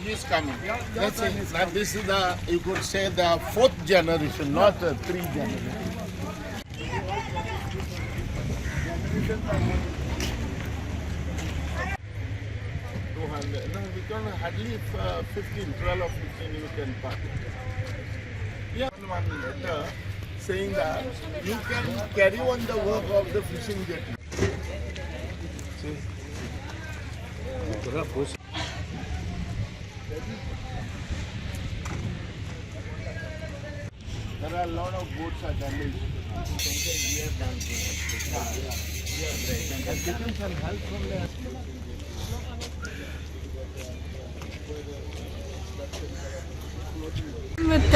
he's coming. That's it. Now this is the, you could say, the fourth generation, not three generation. No, we can hardly 15, 12 or 15 you can park. Yeah, one letter saying that you can carry on the work of the fishing jetty. See? There are a lot of boats are damaged. And getting some help from the with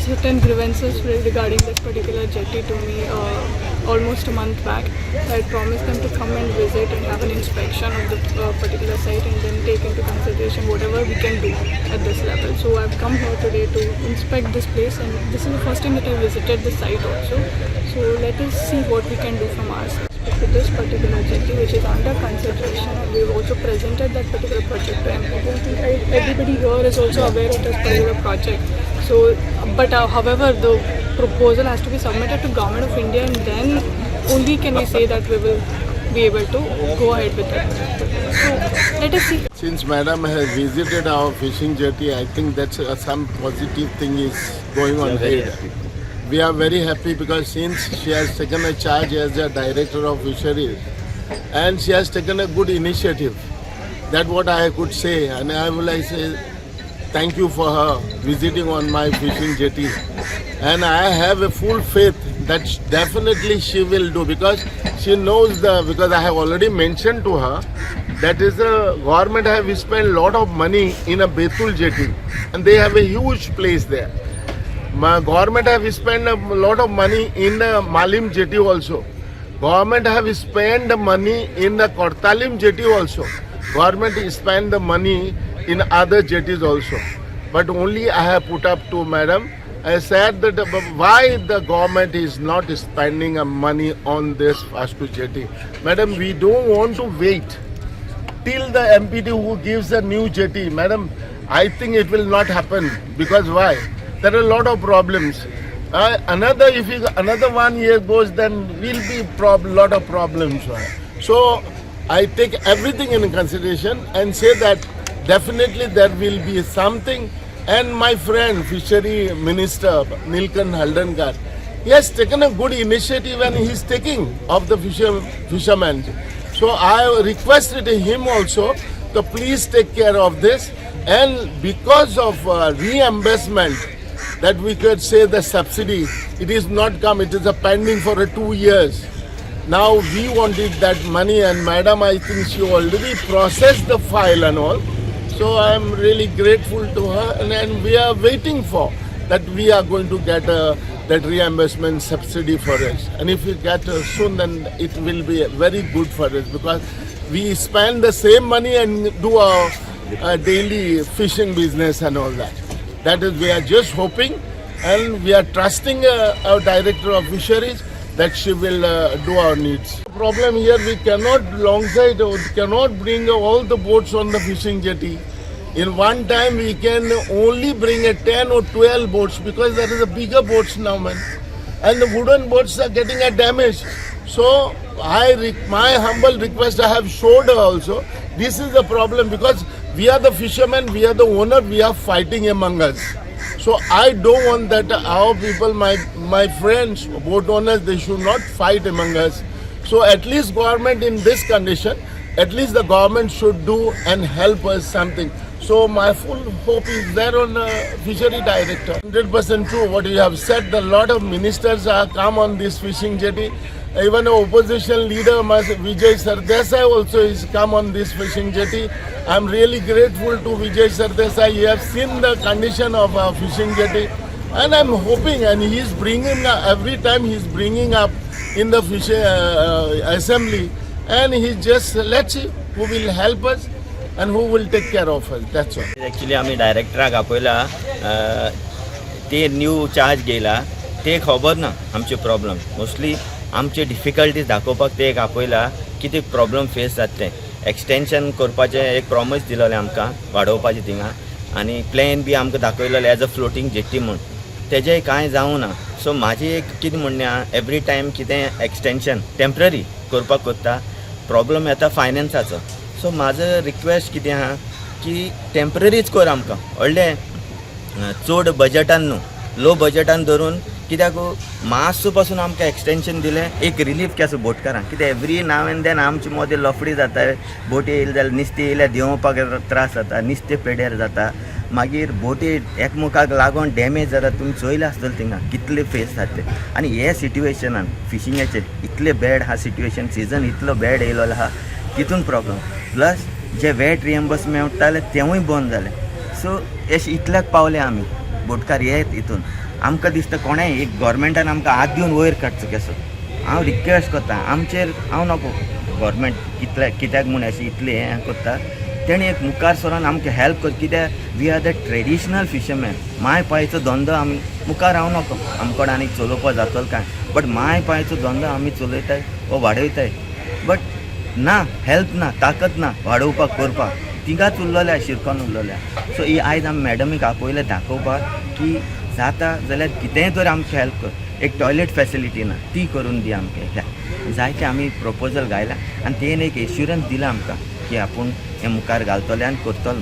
certain grievances regarding this particular jetty to me almost a month back. I had promised them to come and visit and have an inspection of the particular site and then take into consideration whatever we can do at this level. So I've come here today to inspect this place, and this is the first time that I visited the site also. So let us see what we can do from our side. With this particular jetty which is under consideration, and we've also presented that particular project to MP. I don't think everybody here is also aware of this particular project. So, but however, the proposal has to be submitted to Government of India, and then only can we say that we will be able to go ahead with it. So let us see. Since Madam has visited our fishing jetty, I think that's some positive thing is going on here. We are very happy because since she has taken a charge as the Director of Fisheries, and she has taken a good initiative. That's what I could say, and I will say thank you for her visiting on my fishing jetty. And I have a full faith that definitely she will do, because she knows because I have already mentioned to her that is the government have spent a lot of money in a Betul jetty, and they have a huge place there. My government have spent a lot of money in the Malim jetty also. Government have spent the money in the Kortalim jetty also. Government spent the money in other jetties also. But only I have put up to Madam. I said that why the government is not spending money on this Vasco jetty. Madam, we don't want to wait till the MPD who gives a new jetty. Madam, I think it will not happen. Because why? There are a lot of problems. Another 1 year goes, then will be lot of problems. So I take everything in consideration and say that definitely there will be something. And my friend, Fishery Minister Nilkan Haldankar, he has taken a good initiative and he is taking of the fishermen. So I requested him also to please take care of this. And because of reimbursement, that we could say the subsidy, it is not come, it is a pending for 2 years. Now we wanted that money, and Madam, I think she already processed the file and all. So I am really grateful to her, and we are waiting for that we are going to get that reimbursement subsidy for us. And if we get soon, then it will be very good for us, because we spend the same money and do our daily fishing business and all that. That is, we are just hoping, and we are trusting our Director of Fisheries that she will do our needs. The problem here, we cannot cannot bring all the boats on the fishing jetty. In one time, we can only bring 10 or 12 boats, because there is a bigger boats now, man. And the wooden boats are getting damaged. So my humble request, I have showed her also. This is the problem, because we are the fishermen, we are the owner, we are fighting among us. So I don't want that our people, my friends, boat owners, they should not fight among us. So at least government in this condition, at least the government should do and help us something. So my full hope is there on Fishery Director. 100% true what you have said. A lot of ministers are come on this fishing jetty. Even opposition leader Vijay Sardesai also is come on this fishing jetty. I am really grateful to Vijay Sardesai. He has seen the condition of our fishing jetty, and I am hoping, and he is bringing every time he is bringing up in the fishing assembly, and he just let's see who will help us and who will take care of us. That's all. Actually, आम्ही डायरेक्टराक आपयला ते new charge घेयला ते खबर ना आमचे problem mostly आमचे difficulties दाखोवपाक ते एक आपयला कितें प्रॉब्लेम फेस जाता तें एक्सटेंशन करपाचें एक प्रॉमिस दिलोलें आमकां वाडोवपाचें थिंगा आनी प्लॅन बी आमकां दाखयलेलो एज अ फ्लोटींग जेट्टी म्हूण तेजेंय कांय जावं ना. सो म्हाजें एक कितें म्हणणें आहा, एवरी टायम कितें एक्सटेंशन टेम्पररी करपाक कोत्ता प्रॉब्लम येता फायनान्साचो. सो म्हाजो रिक्वेस्ट कितें आहा की टेम्पररीच कर आमकां व्हडलें चड बजटान न्हू, लो बजटान धरून. कित्याक मातसो पासून आमकां एक्सटेंशन दिलें एक रिलीफ केसो बोटकारांक. कित्याक एवरी नाव एंड देन आमचे मदें लफडी जाता, बोटी येयले जाल्यार नुस्तें येयल्यार देंवपाक त्रास जाता, नुस्तें पेड्यार जाता, मागीर बोटी एकमुखाक लागून डॅमेज जाता. तुमी चोयलें आसतलें थिंगा कितले फेस जाता ते. आनी हे सिट्युएशनान फिशिंगाचें इतलें बॅड आहा सिट्युएशन, सिजन इतलो बॅड येयलो आहा, तितून प्रॉब्लम. प्लस जे वेट रिएम्बर्स मेळटाले तेवूय बंद जाले. सो अशें इतल्याक पावले आमी बोटकार हे हितून. आमकां दिसता कोणेंय एक गव्हर्मेंटान आमकां हात दिवन वयर काडचो केसो. हांव रिक्वेस्ट करता आमचेर, हांव नको गव्हर्मेंट कित्याक म्हूण अशें इतलें हें करता, तेणी एक मुखार सरोन आमकां हेल्प कर. कित्याक we are the traditional fisherman. माय पायचो धंदो आमी मुखार हांव नको आमकोण आनीक चलोवपा जातलो काय, बट माय पायचो धंदो आमी चलयताय वो वाडयताय. बट ना हेल्प ना, ताकद ना वाडोवपाक करपाक. तिगाच उरलोल्या शिरकोन उरलोल्या. सो ही आयज आमी मॅडमीक आपयलें दाखोवपाक की जाता जाल्यार कितेंय तर आमकां हेल्प कर. एक टॉयलेट फेसिलिटी ना ती करून दी आमकां. जायते आमी प्रपोजल घायला आनी तेन एक एश्युरन्स दिला आमकां की आपूण हें मुखार घालतले आनी करतलो.